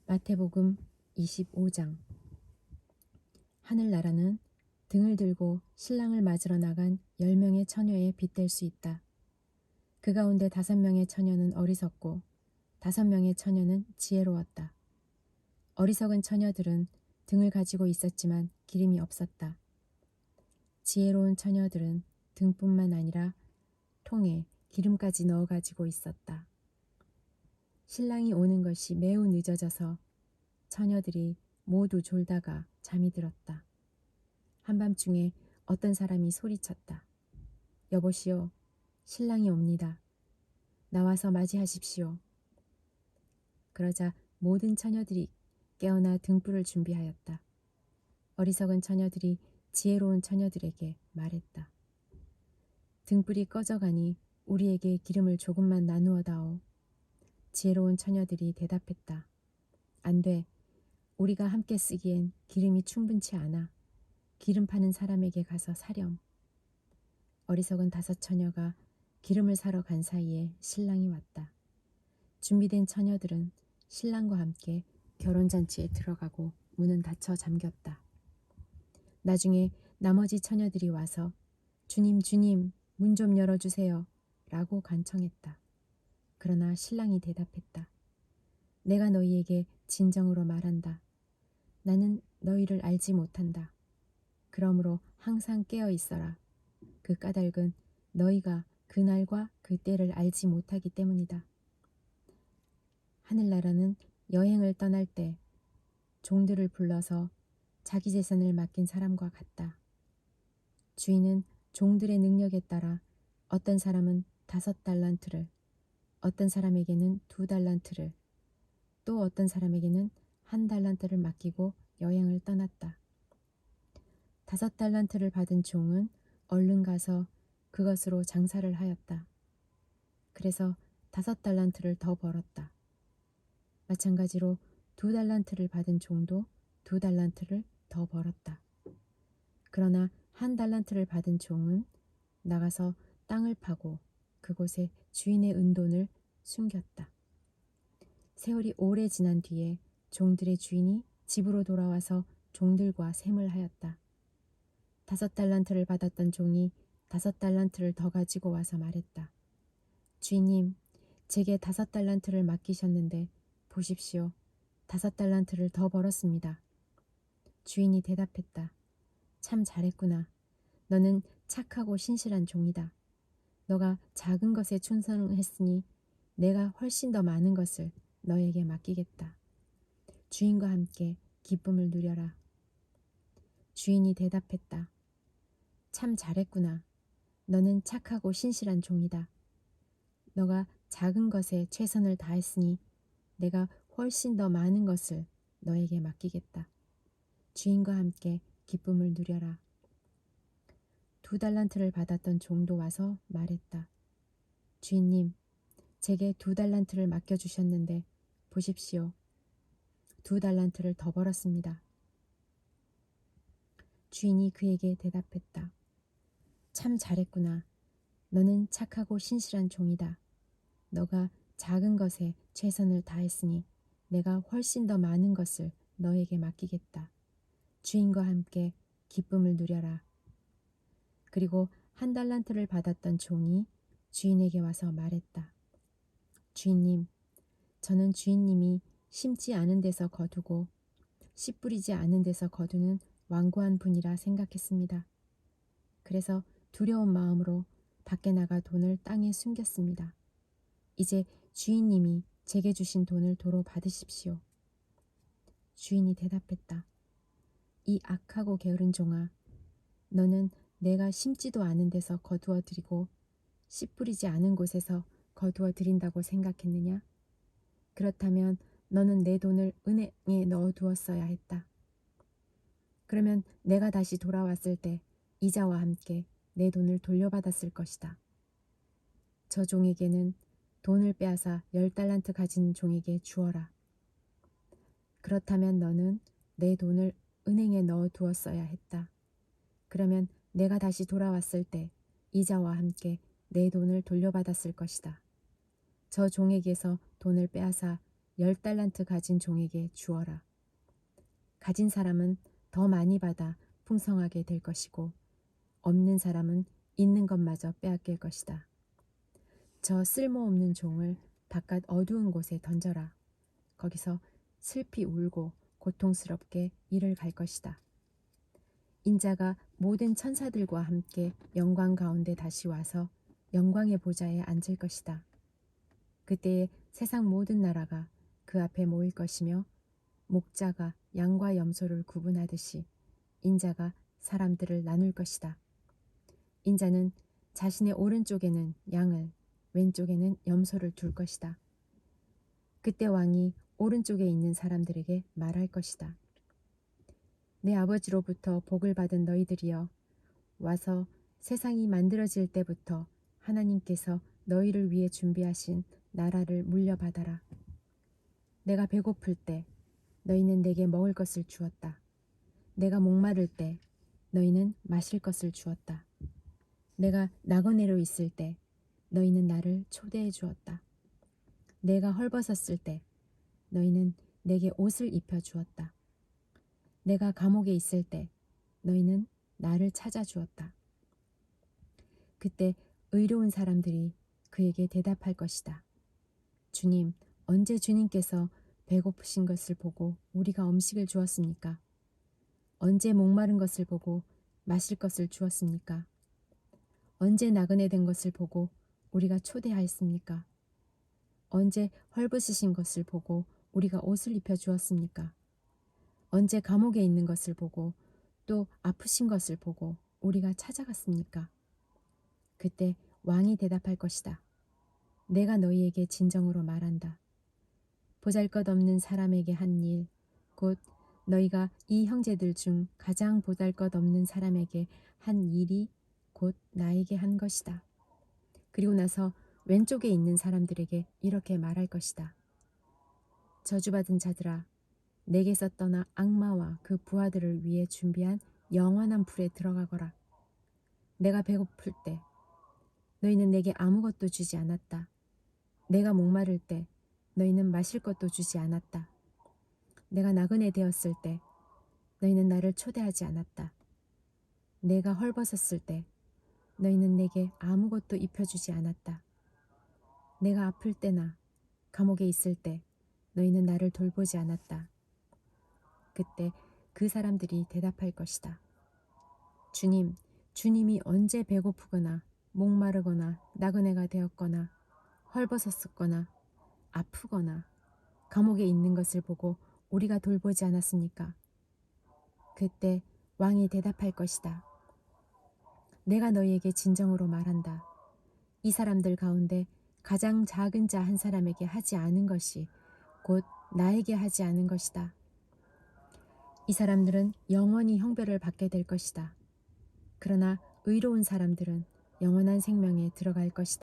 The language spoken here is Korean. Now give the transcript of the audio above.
마태복음 25장. 하늘나라는 등을 들고 신랑을 맞으러 나간 10명의 처녀에 빗댈 수 있다. 그 가운데 5명의 처녀는 어리석고 5명의 처녀는 지혜로웠다. 어리석은 처녀들은 등을 가지고 있었지만 기름이 없었다. 지혜로운 처녀들은 등뿐만 아니라 통에 기름까지 넣어 가지고 있었다. 신랑이 오는 것이 매우 늦어져서 처녀들이 모두 졸다가 잠이 들었다. 한밤중에 어떤 사람이 소리쳤다. 여보시오, 신랑이 옵니다. 나와서 맞이하십시오. 그러자 모든 처녀들이 깨어나 등불을 준비하였다. 어리석은 처녀들이 지혜로운 처녀들에게 말했다. 등불이 꺼져가니 우리에게 기름을 조금만 나누어 다오. 지혜로운 처녀들이 대답했다. 안 돼. 우리가 함께 쓰기엔 기름이 충분치 않아. 기름 파는 사람에게 가서 사렴. 어리석은 5 처녀가 기름을 사러 간 사이에 신랑이 왔다. 준비된 처녀들은 신랑과 함께 결혼잔치에 들어가고 문은 닫혀 잠겼다. 나중에 나머지 처녀들이 와서 주님, 주님, 문 좀 열어주세요 라고 간청했다. 그러나 신랑이 대답했다. 내가 너희에게 진정으로 말한다. 나는 너희를 알지 못한다. 그러므로 항상 깨어 있어라. 그 까닭은 너희가 그날과 그 때를 알지 못하기 때문이다. 하늘나라는 여행을 떠날 때 종들을 불러서 자기 재산을 맡긴 사람과 같다. 주인은 종들의 능력에 따라 어떤 사람은 5달란트를, 어떤 사람에게는 2달란트를, 또 어떤 사람에게는 1달란트를 맡기고 여행을 떠났다. 5달란트를 받은 종은 얼른 가서 그것으로 장사를 하였다. 그래서 5달란트를 더 벌었다. 마찬가지로 2달란트를 받은 종도 2달란트를 더 벌었다. 그러나 1달란트를 받은 종은 나가서 땅을 파고 그곳에 주인의 은돈을 숨겼다. 세월이 오래 지난 뒤에 종들의 주인이 집으로 돌아와서 종들과 셈을 하였다. 5달란트를 받았던 종이 5달란트를 더 가지고 와서 말했다. 주인님, 제게 5달란트를 맡기셨는데 보십시오. 5달란트를 더 벌었습니다. 주인이 대답했다. 참 잘했구나. 너는 착하고 신실한 종이다. 너가 작은 것에 충성했으니 내가 훨씬 더 많은 것을 너에게 맡기겠다. 주인과 함께 기쁨을 누려라. 주인이 대답했다. 참 잘했구나. 너는 착하고 신실한 종이다. 너가 작은 것에 최선을 다했으니 내가 훨씬 더 많은 것을 너에게 맡기겠다. 주인과 함께 기쁨을 누려라. 2달란트를 받았던 종도 와서 말했다. 주인님, 제게 2달란트를 맡겨주셨는데 보십시오. 2달란트를 더 벌었습니다. 주인이 그에게 대답했다. 참 잘했구나. 너는 착하고 신실한 종이다. 너가 작은 것에 최선을 다했으니 내가 훨씬 더 많은 것을 너에게 맡기겠다. 주인과 함께 기쁨을 누려라. 그리고 1달란트를 받았던 종이 주인에게 와서 말했다. 주인님, 저는 주인님이 심지 않은 데서 거두고 씨 뿌리지 않은 데서 거두는 완고한 분이라 생각했습니다. 그래서 두려운 마음으로 밖에 나가 돈을 땅에 숨겼습니다. 이제 주인님이 제게 주신 돈을 도로 받으십시오. 주인이 대답했다. 이 악하고 게으른 종아, 너는 내가 심지도 않은 데서 거두어 드리고 씨 뿌리지 않은 곳에서 거두어 드린다고 생각했느냐? 그렇다면 너는 내 돈을 은행에 넣어 두었어야 했다. 그러면 내가 다시 돌아왔을 때 이자와 함께 내 돈을 돌려받았을 것이다. 저 종에게는 돈을 빼앗아 10달란트 가진 종에게 주어라. 그렇다면 너는 내 돈을 은행에 넣어 두었어야 했다. 그러면 내가 다시 돌아왔을 때 이자와 함께 내 돈을 돌려받았을 것이다. 저 종에게서 돈을 빼앗아 10달란트 가진 종에게 주어라. 가진 사람은 더 많이 받아 풍성하게 될 것이고 없는 사람은 있는 것마저 빼앗길 것이다. 저 쓸모없는 종을 바깥 어두운 곳에 던져라. 거기서 슬피 울고 고통스럽게 이를 갈 것이다. 인자가 모든 천사들과 함께 영광 가운데 다시 와서 영광의 보좌에 앉을 것이다. 그때에 세상 모든 나라가 그 앞에 모일 것이며 목자가 양과 염소를 구분하듯이 인자가 사람들을 나눌 것이다. 인자는 자신의 오른쪽에는 양을, 왼쪽에는 염소를 둘 것이다. 그때 왕이 오른쪽에 있는 사람들에게 말할 것이다. 내 아버지로부터 복을 받은 너희들이여, 와서 세상이 만들어질 때부터 하나님께서 너희를 위해 준비하신 나라를 물려받아라. 내가 배고플 때 너희는 내게 먹을 것을 주었다. 내가 목마를 때 너희는 마실 것을 주었다. 내가 나그네로 있을 때 너희는 나를 초대해 주었다. 내가 헐벗었을 때 너희는 내게 옷을 입혀 주었다. 내가 감옥에 있을 때 너희는 나를 찾아 주었다. 그때 의로운 사람들이 그에게 대답할 것이다. 주님, 언제 주님께서 배고프신 것을 보고 우리가 음식을 주었습니까? 언제 목마른 것을 보고 마실 것을 주었습니까? 언제 나그네 된 것을 보고 우리가 초대하였습니까? 언제 헐벗으신 것을 보고 우리가 옷을 입혀 주었습니까? 언제 감옥에 있는 것을 보고 또 아프신 것을 보고 우리가 찾아갔습니까? 그때 왕이 대답할 것이다. 내가 너희에게 진정으로 말한다. 보잘것없는 사람에게 한 일, 곧 너희가 이 형제들 중 가장 보잘것없는 사람에게 한 일이 곧 나에게 한 것이다. 그리고 나서 왼쪽에 있는 사람들에게 이렇게 말할 것이다. 저주받은 자들아, 내게서 떠나 악마와 그 부하들을 위해 준비한 영원한 불에 들어가거라. 내가 배고플 때 너희는 내게 아무것도 주지 않았다. 내가 목마를 때 너희는 마실 것도 주지 않았다. 내가 나그네 되었을 때 너희는 나를 초대하지 않았다. 내가 헐벗었을 때 너희는 내게 아무것도 입혀주지 않았다. 내가 아플 때나 감옥에 있을 때 너희는 나를 돌보지 않았다. 그때 그 사람들이 대답할 것이다. 주님, 주님이 언제 배고프거나 목마르거나 나그네가 되었거나 헐벗었었거나 아프거나 감옥에 있는 것을 보고 우리가 돌보지 않았습니까? 그때 왕이 대답할 것이다. 내가 너희에게 진정으로 말한다. 이 사람들 가운데 가장 작은 자 한 사람에게 하지 않은 것이 곧 나에게 하지 않은 것이다. 이 사람들은 영원히 형벌을 받게 될 것이다. 그러나 의로운 사람들은 영원한 생명에 들어갈 것이다.